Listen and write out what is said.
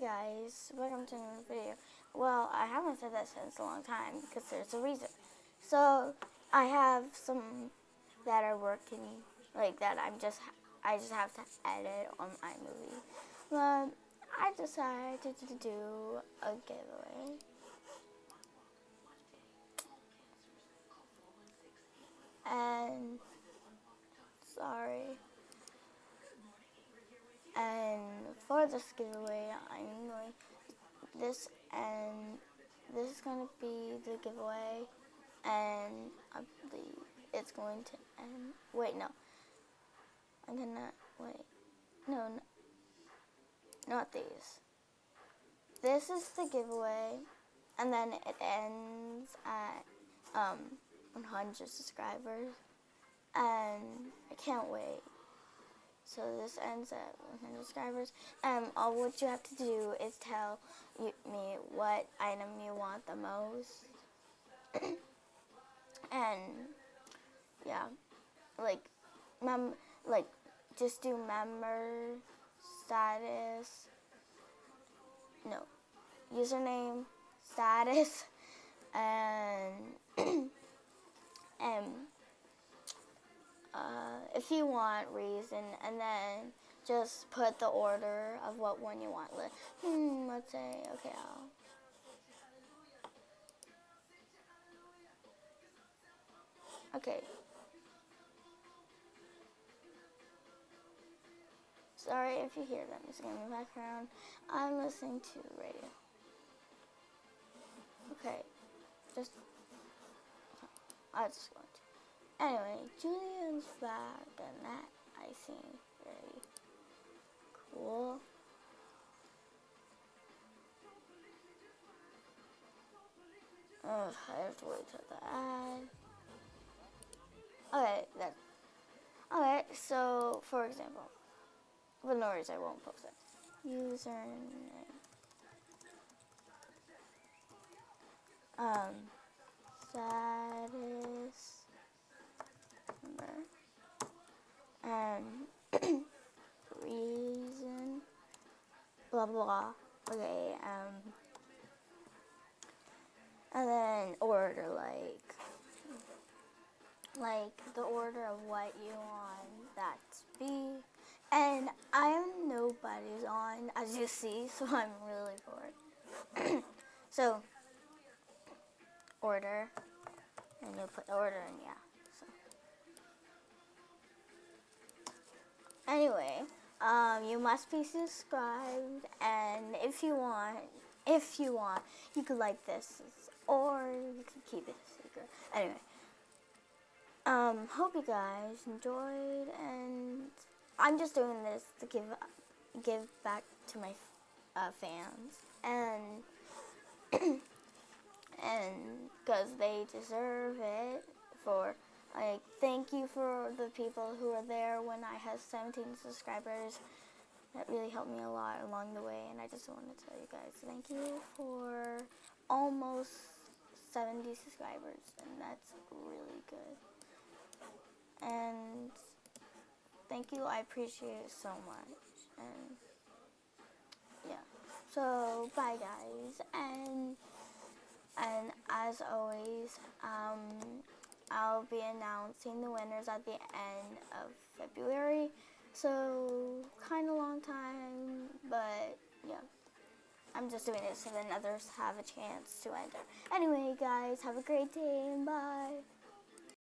guys, welcome to another video. Well, I haven't said that since a long time because there's a reason. So, I have some that are working, like that I just have to edit on iMovie. But I decided to do a giveaway. And, sorry. And for this giveaway, I'm going this is going to be the giveaway, and I believe it's going to end. Wait, no. I'm gonna wait. No, not these. This is the giveaway, and then it ends at 100 subscribers, and I can't wait. So this ends at 100 subscribers. All what you have to do is tell me what item you want the most. And yeah, like just do member status. No, username, status, and if you want reason, and then just put the order of what one you want. Let's say, okay, okay. Sorry if you hear them music in the background. I'm listening to radio. Okay, I just want to. Anyway, Julian's back, and that I see very cool. I have to wait till the ad. Okay, so for example, for no reason I won't post it. Username. Status. Reason, blah blah. Okay, and then order like the order of what you want that to be. And nobody's on, as you see, so I'm really bored. So order, and you'll put the order in, yeah. Anyway, you must be subscribed, and if you want, you could like this, or you could keep it a secret. Anyway, hope you guys enjoyed, and I'm just doing this to give back to my fans, and because they deserve it. Thank you for the people who were there when I had 17 subscribers. That really helped me a lot along the way, and I just want to tell you guys thank you for almost 70 subscribers, and that's really good. And thank you, I appreciate it so much. And yeah, so bye guys, and as always, I'll be announcing the winners at the end of February, so kind of long time, but yeah, I'm just doing it so then others have a chance to enter. Anyway, guys, have a great day, and bye.